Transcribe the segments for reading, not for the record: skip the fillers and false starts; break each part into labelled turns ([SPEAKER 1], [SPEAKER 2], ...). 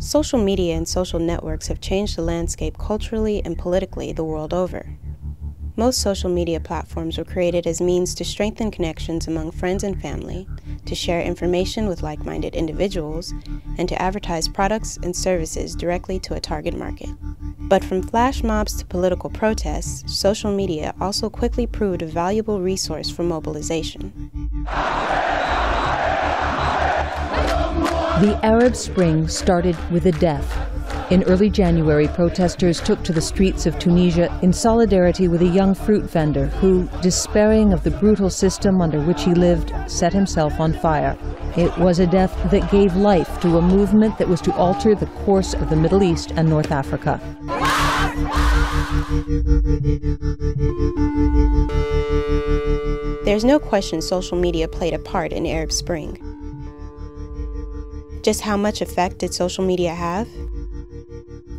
[SPEAKER 1] Social media and social networks have changed the landscape culturally and politically the world over. Most social media platforms were created as means to strengthen connections among friends and family, to share information with like-minded individuals, and to advertise products and services directly to a target market. But from flash mobs to political protests, social media also quickly proved a valuable resource for mobilization.
[SPEAKER 2] The Arab Spring started with a death. In early January, protesters took to the streets of Tunisia in solidarity with a young fruit vendor who, despairing of the brutal system under which he lived, set himself on fire. It was a death that gave life to a movement that was to alter the course of the Middle East and North Africa.
[SPEAKER 1] There's no question social media played a part in Arab Spring. Just how much effect did social media have?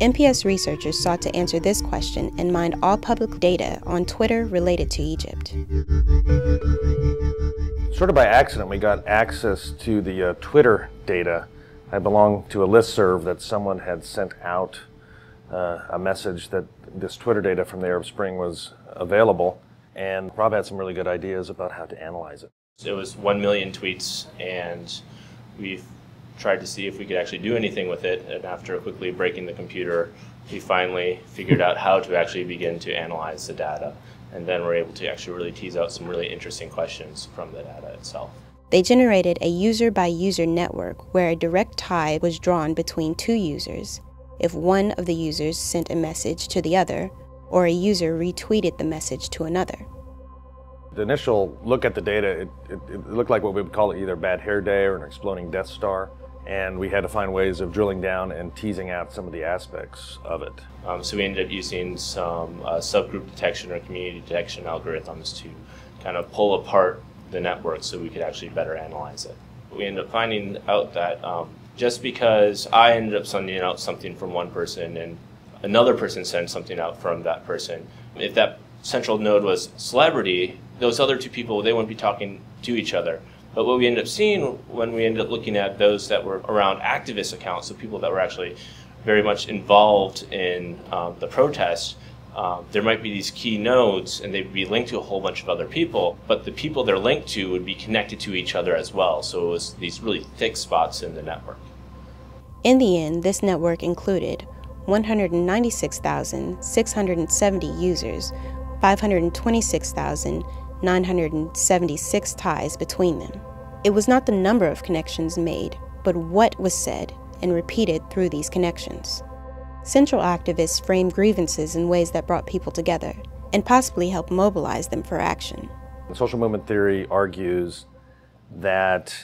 [SPEAKER 1] NPS researchers sought to answer this question and mined all public data on Twitter related to Egypt.
[SPEAKER 3] Sort of by accident, we got access to the Twitter data. I belong to a listserv that someone had sent out a message that this Twitter data from the Arab Spring was available, and Rob had some really good ideas about how to analyze it.
[SPEAKER 4] It was 1 million tweets, and we've tried to see if we could actually do anything with it, and after quickly breaking the computer, we finally figured out how to actually begin to analyze the data, and then we're able to actually really tease out some really interesting questions from the data itself.
[SPEAKER 1] They generated a user-by-user network where a direct tie was drawn between two users if one of the users sent a message to the other, or a user retweeted the message to another.
[SPEAKER 3] The initial look at the data, it looked like what we would call either a bad hair day or an exploding Death Star. And we had to find ways of drilling down and teasing out some of the aspects of it.
[SPEAKER 4] So we ended up using some subgroup detection or community detection algorithms to kind of pull apart the network so we could actually better analyze it. We ended up finding out that just because I ended up sending out something from one person and another person sent something out from that person, if that central node was celebrity, those other two people, they wouldn't be talking to each other. But what we ended up seeing when we ended up looking at those that were around activist accounts, so people that were actually very much involved in the protest, there might be these key nodes and they'd be linked to a whole bunch of other people, but the people they're linked to would be connected to each other as well. So it was these really thick spots in the network.
[SPEAKER 1] In the end, this network included 196,670 users, 526,976 ties between them. It was not the number of connections made, but what was said and repeated through these connections. Central activists framed grievances in ways that brought people together and possibly helped mobilize them for action.
[SPEAKER 3] Social movement theory argues that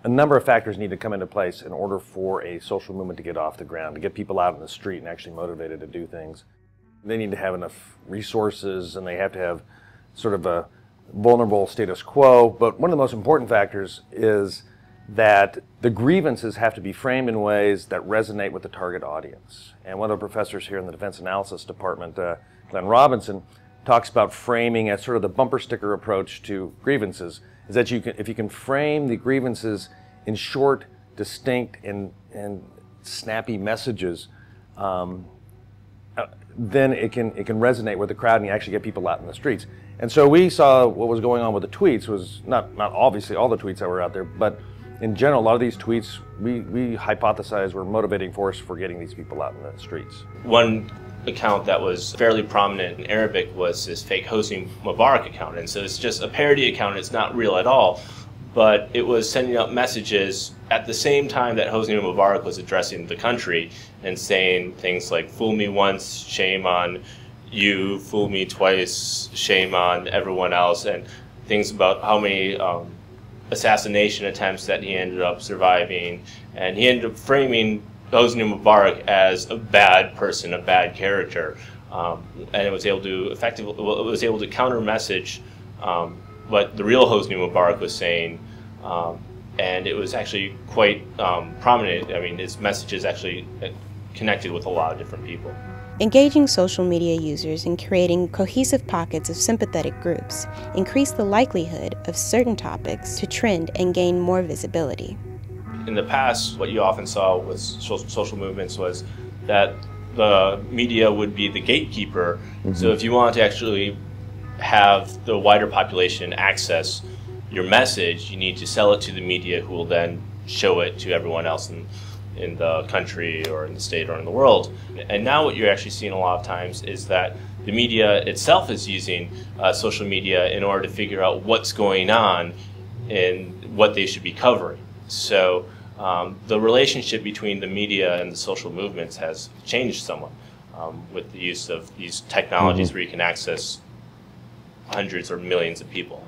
[SPEAKER 3] a number of factors need to come into place in order for a social movement to get off the ground, to get people out in the street and actually motivated to do things. They need to have enough resources, and they have to have sort of a vulnerable status quo. But one of the most important factors is that the grievances have to be framed in ways that resonate with the target audience. And one of the professors here in the Defense Analysis Department, Glenn Robinson, talks about framing as sort of the bumper sticker approach to grievances, is that if you can frame the grievances in short, distinct, and snappy messages, then it can resonate with the crowd and you actually get people out in the streets. And so we saw what was going on with the tweets was not obviously all the tweets that were out there, but in general, a lot of these tweets we hypothesized were a motivating force for getting these people out in the streets.
[SPEAKER 4] One account that was fairly prominent in Arabic was this fake Hosni Mubarak account, and so it's just a parody account. It's not real at all, but it was sending out messages at the same time that Hosni Mubarak was addressing the country and saying things like, "Fool me once, shame on you, fool me twice, shame on everyone else," and things about how many assassination attempts that he ended up surviving. And he ended up framing Hosni Mubarak as a bad person, a bad character, and it was able to counter message what the real Hosni Mubarak was saying, and it was actually quite prominent. I mean, his messages actually connected with a lot of different people.
[SPEAKER 1] Engaging social media users in creating cohesive pockets of sympathetic groups increased the likelihood of certain topics to trend and gain more visibility.
[SPEAKER 4] In the past, what you often saw with social movements was that the media would be the gatekeeper. So if you want to actually have the wider population access your message, you need to sell it to the media, who will then show it to everyone else in the country or in the state or in the world. And now what you're actually seeing a lot of times is that the media itself is using social media in order to figure out what's going on and what they should be covering. So the relationship between the media and the social movements has changed somewhat with the use of these technologies where you can access hundreds or millions of people.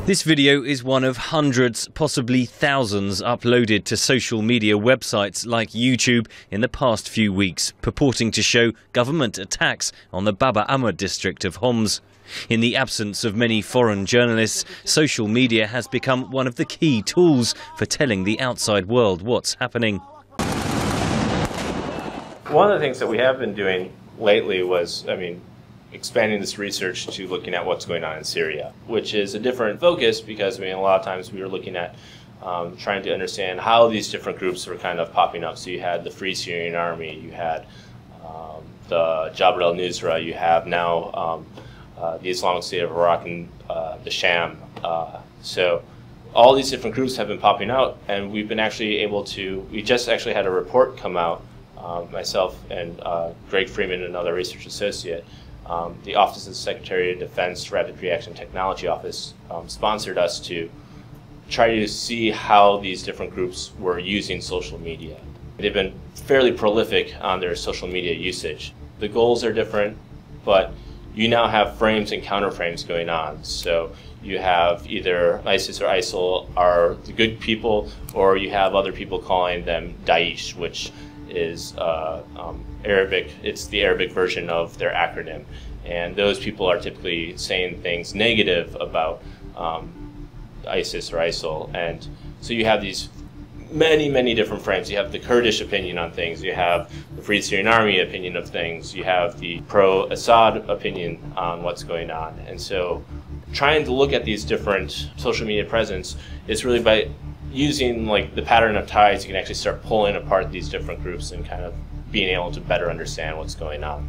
[SPEAKER 5] This video is one of hundreds, possibly thousands, uploaded to social media websites like YouTube in the past few weeks, purporting to show government attacks on the Baba Amr district of Homs. In the absence of many foreign journalists, social media has become one of the key tools for telling the outside world what's happening.
[SPEAKER 4] One of the things that we have been doing lately was, expanding this research to looking at what's going on in Syria, which is a different focus because, a lot of times we were looking at trying to understand how these different groups were kind of popping up. So you had the Free Syrian Army, you had the Jabhat al-Nusra, you have now the Islamic State of Iraq and the Sham. So all these different groups have been popping out, and we've been actually able to, we just actually had a report come out, myself and Greg Freeman, another research associate, the Office of the Secretary of Defense Rapid Reaction Technology Office sponsored us to try to see how these different groups were using social media. They've been fairly prolific on their social media usage. The goals are different, but you now have frames and counterframes going on. So you have either ISIS or ISIL are the good people, or you have other people calling them Daesh, which is Arabic. It's the Arabic version of their acronym. And those people are typically saying things negative about ISIS or ISIL. And so you have these many different frames. You have the Kurdish opinion on things, you have the Free Syrian Army opinion of things, you have the pro-Assad opinion on what's going on. And so trying to look at these different social media presence is really by using like the pattern of ties, you can actually start pulling apart these different groups and kind of being able to better understand what's going on.